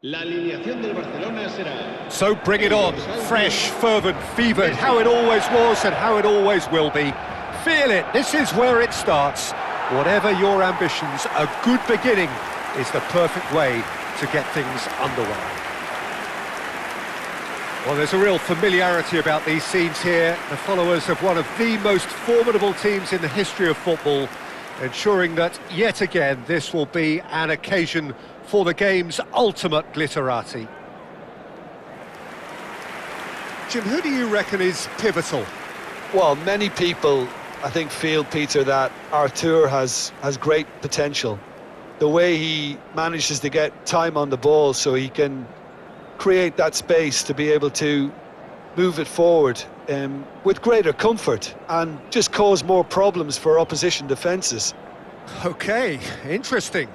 La alineación del Barcelona será... So bring it on, fresh, fervent, fevered, how it always was and how it always will be. Feel it, this is where it starts. Whatever your ambitions, a good beginning is the perfect way to get things underway. Well, there's a real familiarity about these scenes here. The followers of one of the most formidable teams in the history of football, ensuring that, yet again, this will be an occasion for the game's ultimate glitterati. Jim, who do you reckon is pivotal? Well, many people, I think, feel, Peter, that Artur has great potential. The way he manages to get time on the ball so he can create that space to be able to move it forward with greater comfort and just cause more problems for opposition defences. Okay, interesting.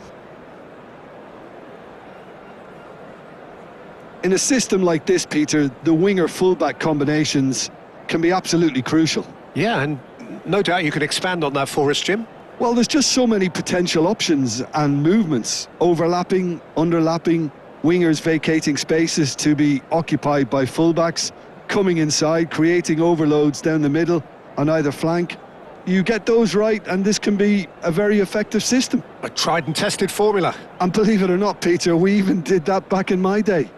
In a system like this, Peter, the winger-fullback combinations can be absolutely crucial. Yeah, and no doubt you could expand on that for us, Jim. Well, there's just so many potential options and movements. Overlapping, underlapping, wingers vacating spaces to be occupied by fullbacks, coming inside, creating overloads down the middle on either flank. You get those right, and this can be a very effective system. A tried and tested formula. And believe it or not, Peter, we even did that back in my day.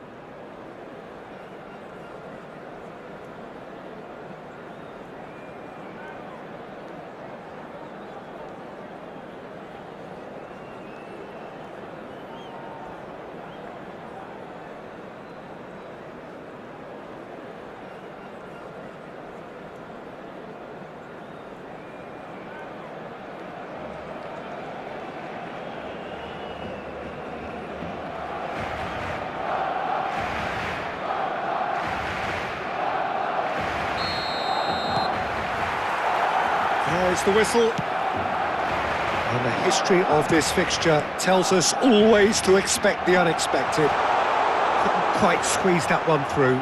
There's the whistle. And the history of this fixture tells us always to expect the unexpected. Couldn't quite squeeze that one through.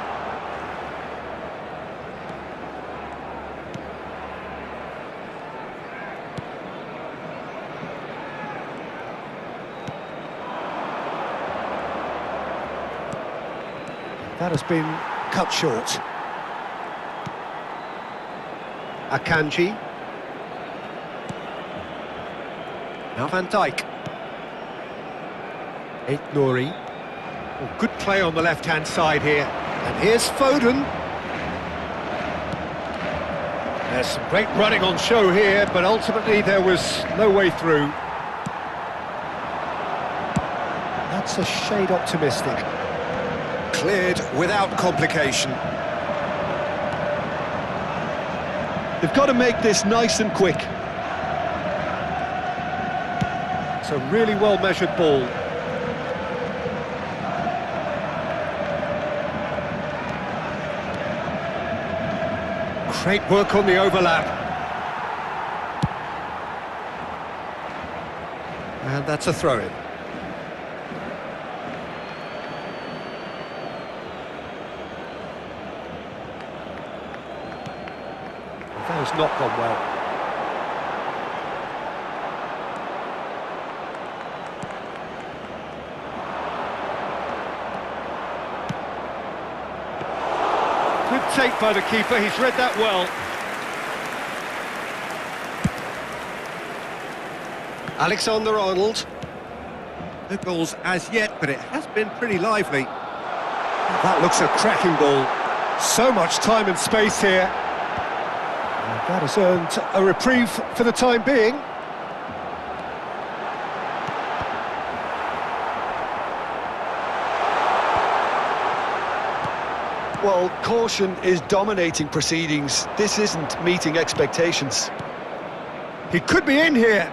That has been cut short. Akanji. Now Van Dijk. Nouri. Oh, good play on the left-hand side here. And here's Foden. There's some great running on show here, but ultimately there was no way through. That's a shade optimistic. Cleared without complication. They've got to make this nice and quick. It's a really well-measured ball. Great work on the overlap. And that's a throw-in. That has not gone well. Good take by the keeper, he's read that well. Alexander-Arnold. No goals as yet, but it has been pretty lively. That looks a cracking ball. So much time and space here. And that has earned a reprieve for the time being. Well, caution is dominating proceedings. This isn't meeting expectations. He could be in here.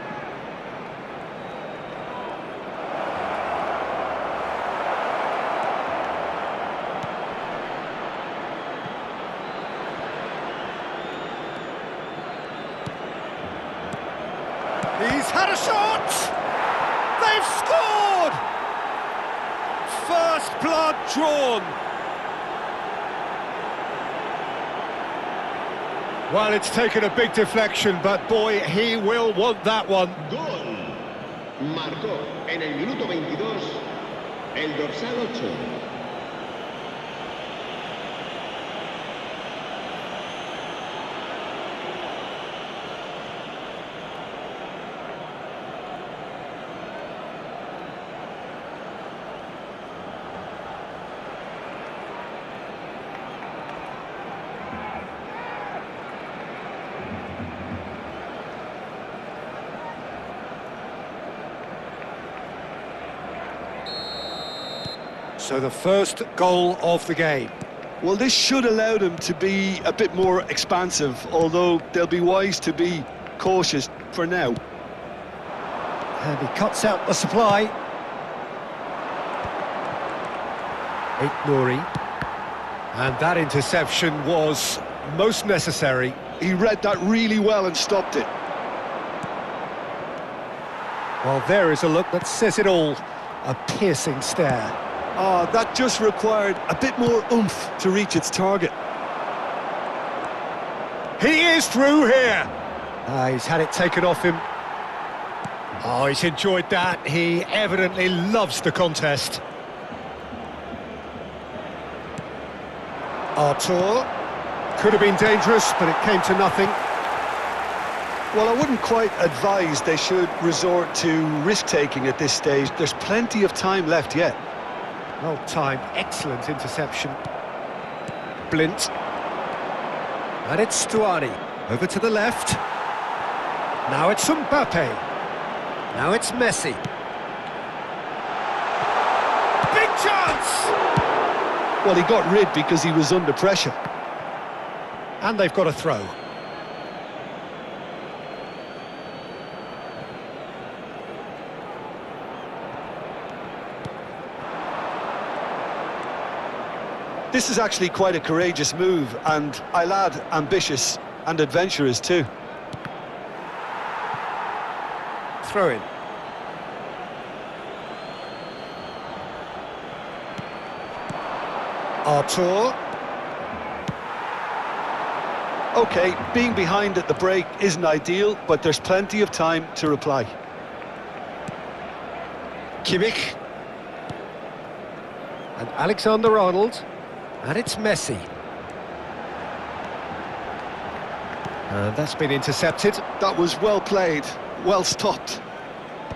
He's had a shot! They've scored! First blood drawn. Well, it's taken a big deflection, but boy, he will want that one. Gol. Marcó en el minuto 22 el dorsal 8. So the first goal of the game. Well, this should allow them to be a bit more expansive, although they'll be wise to be cautious for now. And he cuts out the supply. Nouri. And that interception was most necessary. He read that really well and stopped it. Well, there is a look that says it all. A piercing stare. Ah, that just required a bit more oomph to reach its target. He is through here. He's had it taken off him. Oh, he's enjoyed that. He evidently loves the contest. Artur. Could have been dangerous, but it came to nothing. Well, I wouldn't quite advise they should resort to risk-taking at this stage. There's plenty of time left yet. Well timed, excellent interception. Blint. And it's Stuani. Over to the left. Now it's Mbappe. Now it's Messi. Big chance! Well, he got rid because he was under pressure. And they've got a throw. This is actually quite a courageous move, and I'll add ambitious and adventurous too. Throw in. Artur. Okay, being behind at the break isn't ideal, but there's plenty of time to reply. Kimmich. And Alexander-Arnold. And it's Messi. And that's been intercepted. That was well played, well stopped.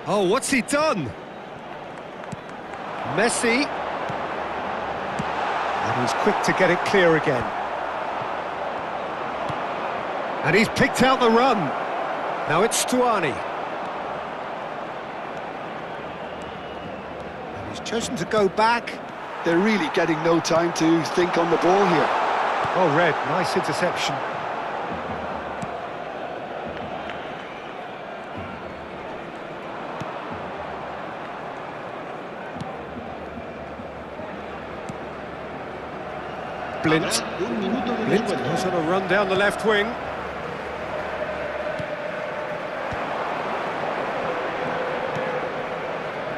Oh, what's he done? Messi. And he's quick to get it clear again. And he's picked out the run. Now it's Stuani. And he's chosen to go back. They're really getting no time to think on the ball here. Oh, Red, nice interception. Blint. Blint goes on a run down the left wing.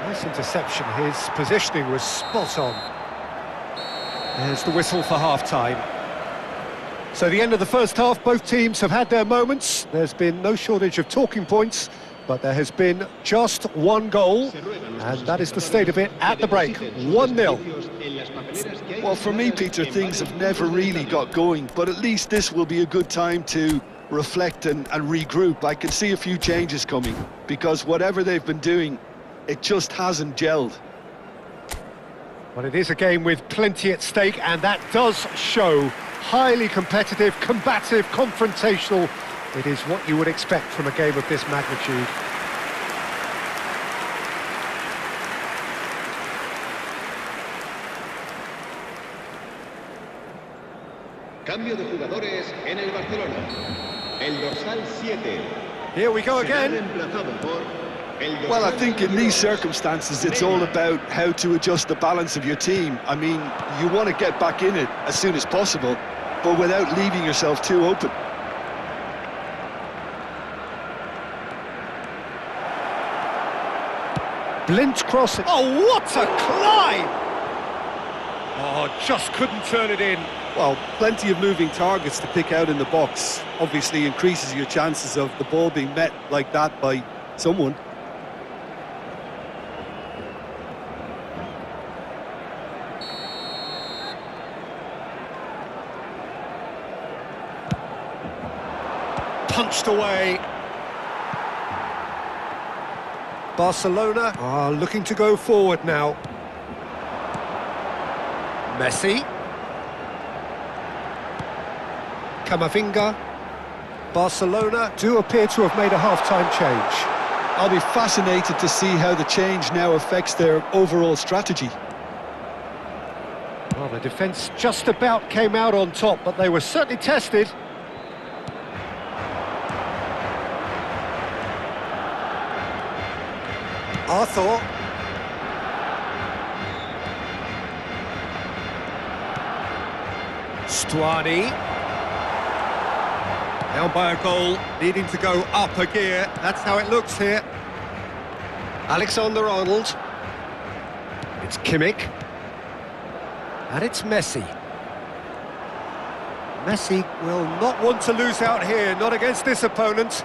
Nice interception. His positioning was spot on. There's the whistle for half-time. So the end of the first half, both teams have had their moments. There's been no shortage of talking points, but there has been just one goal, and that is the state of it at the break, 1-0. Well, for me, Peter, things have never really got going, but at least this will be a good time to reflect and regroup. I can see a few changes coming, because whatever they've been doing, it just hasn't gelled. Well, it is a game with plenty at stake, and that does show. Highly competitive, combative, confrontational. It is what you would expect from a game of this magnitude. Cambio de jugadores en el Barcelona. El dorsal 7. Here we go again. Well, I think in these circumstances, it's all about how to adjust the balance of your team. I mean, you want to get back in it as soon as possible, but without leaving yourself too open. Blint crossing. Oh, what a climb! Oh, just couldn't turn it in. Well, plenty of moving targets to pick out in the box. Obviously increases your chances of the ball being met like that by someone. Punched away. Barcelona are looking to go forward now. Messi. Camavinga. Barcelona do appear to have made a half-time change. I'll be fascinated to see how the change now affects their overall strategy. Well, the defence just about came out on top, but they were certainly tested. Arthur. Stuani. Down by a goal, needing to go up a gear. That's how it looks here. Alexander-Arnold. It's Kimmich. And it's Messi. Messi will not want to lose out here, not against this opponent.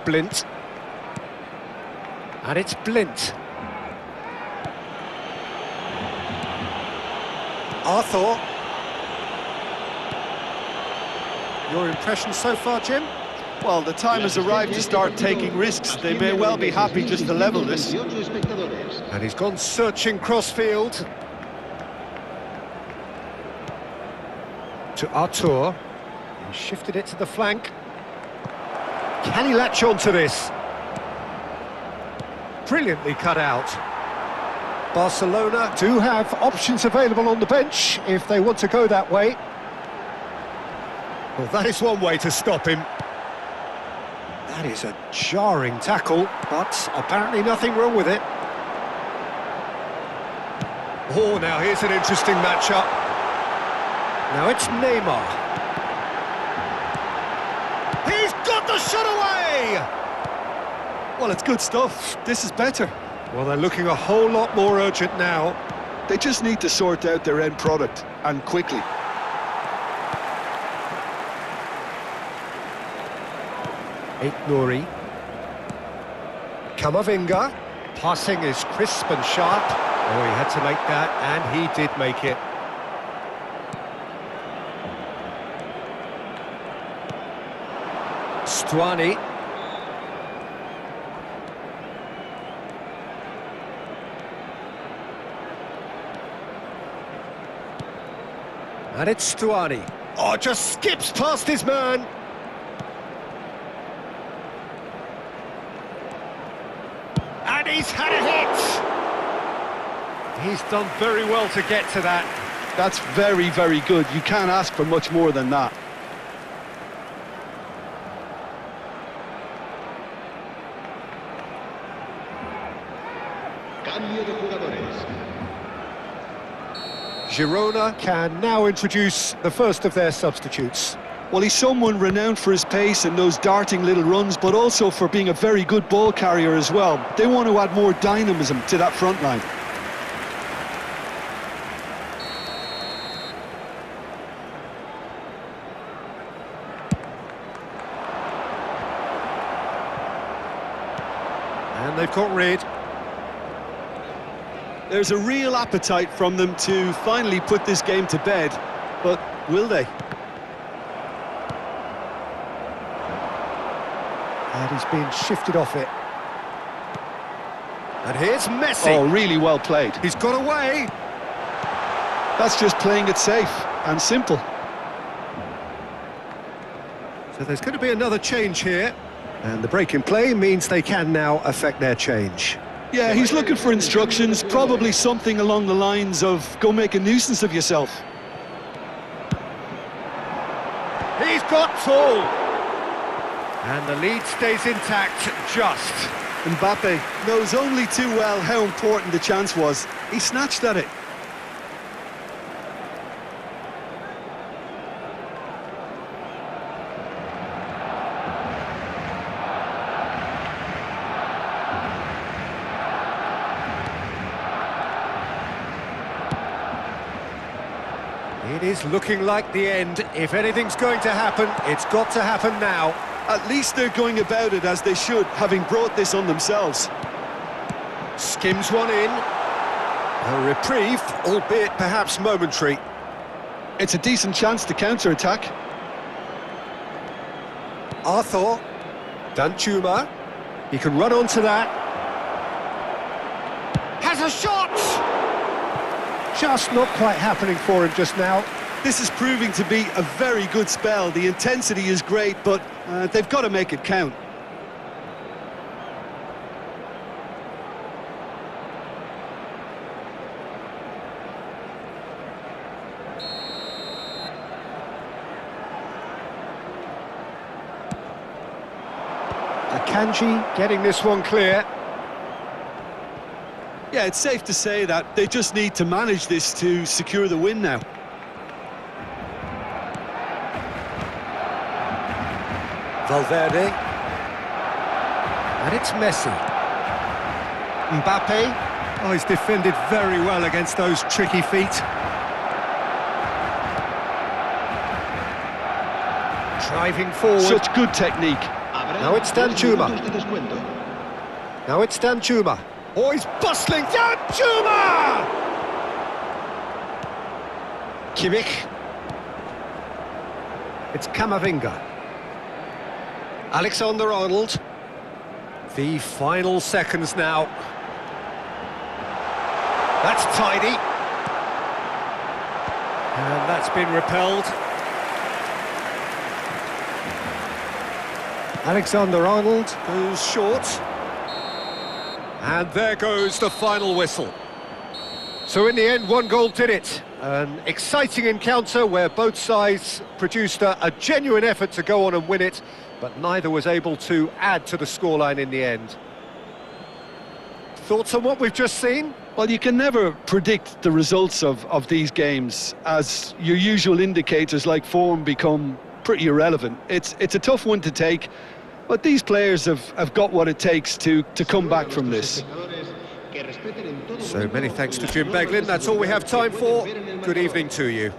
Blint. And it's Blint. Arthur. Your impression so far, Jim? Well, the time has arrived to start taking risks. They may well be happy just to level this. And he's gone searching crossfield. To Arthur. He shifted it to the flank. Can he latch on to this? Brilliantly cut out. Barcelona do have options available on the bench if they want to go that way. Well, that is one way to stop him. That is a jarring tackle, but apparently nothing wrong with it. Oh, now here's an interesting matchup. Now it's Neymar. He's got the shot away! Well, it's good stuff. This is better. Well, they're looking a whole lot more urgent now. They just need to sort out their end product, and quickly. Nouri. Camavinga. Passing is crisp and sharp. Oh, he had to make that, and he did make it. Stuani. And it's Stuani. Oh, just skips past his man. And he's had a hit. He's done very well to get to that. That's very, very good. You can't ask for much more than that. Cambio de jugadores. Girona can now introduce the first of their substitutes. Well, he's someone renowned for his pace and those darting little runs, but also for being a very good ball carrier as well. They want to add more dynamism to that front line. And they've got rid. There's a real appetite from them to finally put this game to bed, but will they? And he's been shifted off it. And here's Messi. Oh, really well played. He's got away. That's just playing it safe and simple. So there's going to be another change here. And the break in play means they can now affect their change. Yeah, he's looking for instructions, probably something along the lines of, go make a nuisance of yourself. He's got full. And the lead stays intact, just. Mbappe knows only too well how important the chance was. He snatched at it. It is looking like the end. If anything's going to happen, it's got to happen now. At least they're going about it as they should, having brought this on themselves. Skims one in. A reprieve, albeit perhaps momentary. It's a decent chance to counter-attack. Arthur. Danchuma. He can run onto that. Has a shot! Just not quite happening for him just now. This is proving to be a very good spell. The intensity is great, but they've got to make it count. Akanji getting this one clear. Yeah, it's safe to say that they just need to manage this to secure the win now. Valverde. And it's Messi. Mbappe. Oh, he's defended very well against those tricky feet. Driving forward. Such good technique. Now it's Danchuma. Now it's Danchuma. Oh, he's bustling. Danchuma! Kimmich. It's Camavinga. Alexander-Arnold. The final seconds now. That's tidy. And that's been repelled. Alexander-Arnold goes short. And there goes the final whistle. So in the end, one goal did it. An exciting encounter where both sides produced a genuine effort to go on and win it, but neither was able to add to the scoreline in the end. Thoughts on what we've just seen? Well, you can never predict the results of these games, as your usual indicators like form become pretty irrelevant. It's a tough one to take, but these players have got what it takes to come back from this. So many thanks to Jim Beglin. That's all we have time for. Good evening to you.